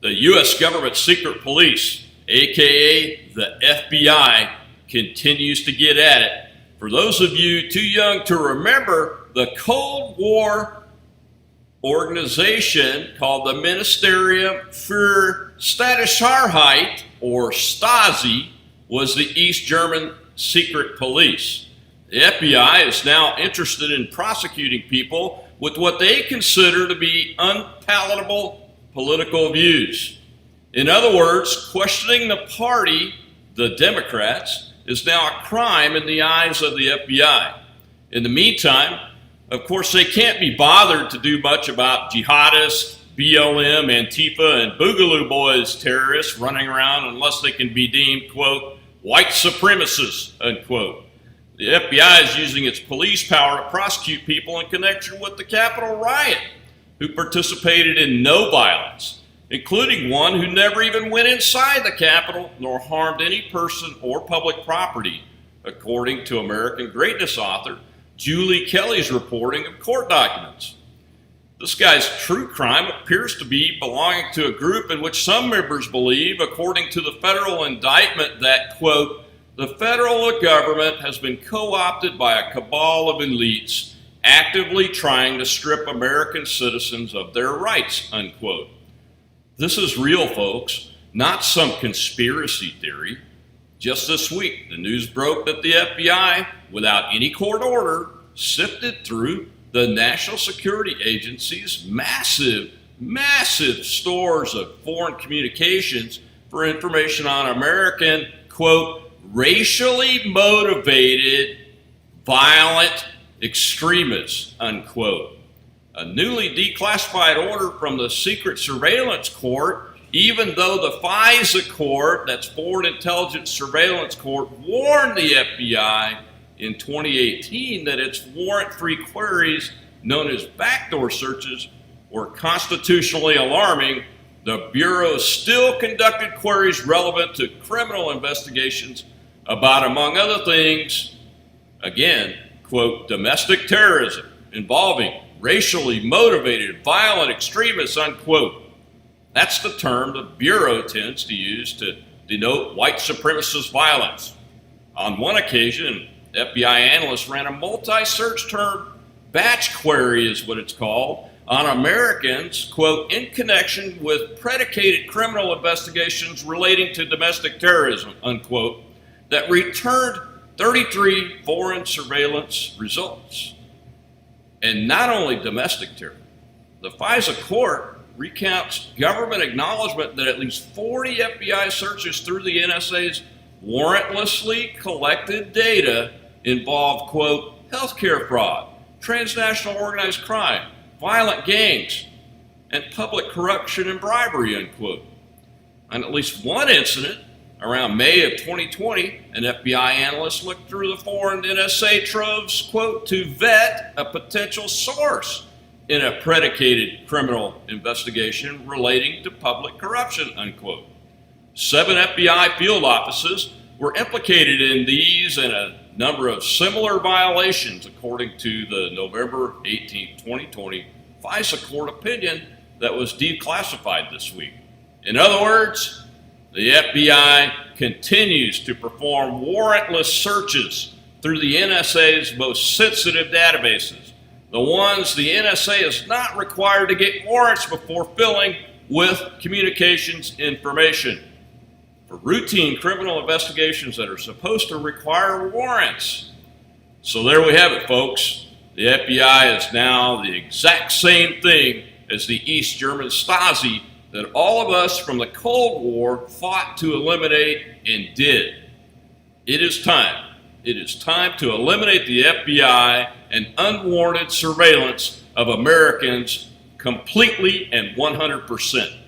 The U.S. government secret police, aka the FBI, continues to get at it. For those of you too young to remember, the Cold War organization called the Ministerium für Staatssicherheit, or Stasi, was the East German secret police. The FBI is now interested in prosecuting people with what they consider to be unpalatable political views. In other words, questioning the party, the Democrats, is now a crime in the eyes of the FBI. In the meantime, of course, they can't be bothered to do much about jihadists, BLM, Antifa, and Boogaloo Boys terrorists running around unless they can be deemed, quote, white supremacists, unquote. The FBI is using its police power to prosecute people in connection with the Capitol riot who participated in no violence, including one who never even went inside the Capitol nor harmed any person or public property, according to American Greatness author Julie Kelly's reporting of court documents. This guy's true crime appears to be belonging to a group in which some members believe, according to the federal indictment, that, quote, the federal government has been co-opted by a cabal of elites actively trying to strip American citizens of their rights, unquote. This is real, folks, not some conspiracy theory. Just this week, the news broke that the FBI, without any court order, sifted through the National Security Agency's massive stores of foreign communications for information on American, quote, racially motivated, violent extremists, unquote. A newly declassified order from the Secret Surveillance Court, even though the FISA court, that's Foreign Intelligence Surveillance Court, warned the FBI in 2018 that its warrant-free queries, known as backdoor searches, were constitutionally alarming, the Bureau still conducted queries relevant to criminal investigations about, among other things, again, quote, domestic terrorism involving racially motivated violent extremists, unquote. That's the term the Bureau tends to use to denote white supremacist violence. On one occasion, FBI analysts ran a multi-search term batch query, is what it's called, on Americans, quote, in connection with predicated criminal investigations relating to domestic terrorism, unquote, that returned 33 foreign surveillance results. And not only domestic terror, the FISA court recounts government acknowledgement that at least 40 FBI searches through the NSA's warrantlessly collected data involved, quote, healthcare fraud, transnational organized crime, violent gangs, and public corruption and bribery, unquote. On at least one incident, around May of 2020, an FBI analyst looked through the foreign NSA troves, quote, to vet a potential source in a predicated criminal investigation relating to public corruption, unquote. 7 FBI field offices were implicated in these and a number of similar violations, according to the November 18, 2020 FISA court opinion that was declassified this week. In other words, the FBI continues to perform warrantless searches through the NSA's most sensitive databases, the ones the NSA is not required to get warrants before filling with communications information, for routine criminal investigations that are supposed to require warrants. So there we have it, folks. The FBI is now the exact same thing as the East German Stasi that all of us from the Cold War fought to eliminate and did. It is time. It is time to eliminate the FBI and unwarranted surveillance of Americans completely and 100%.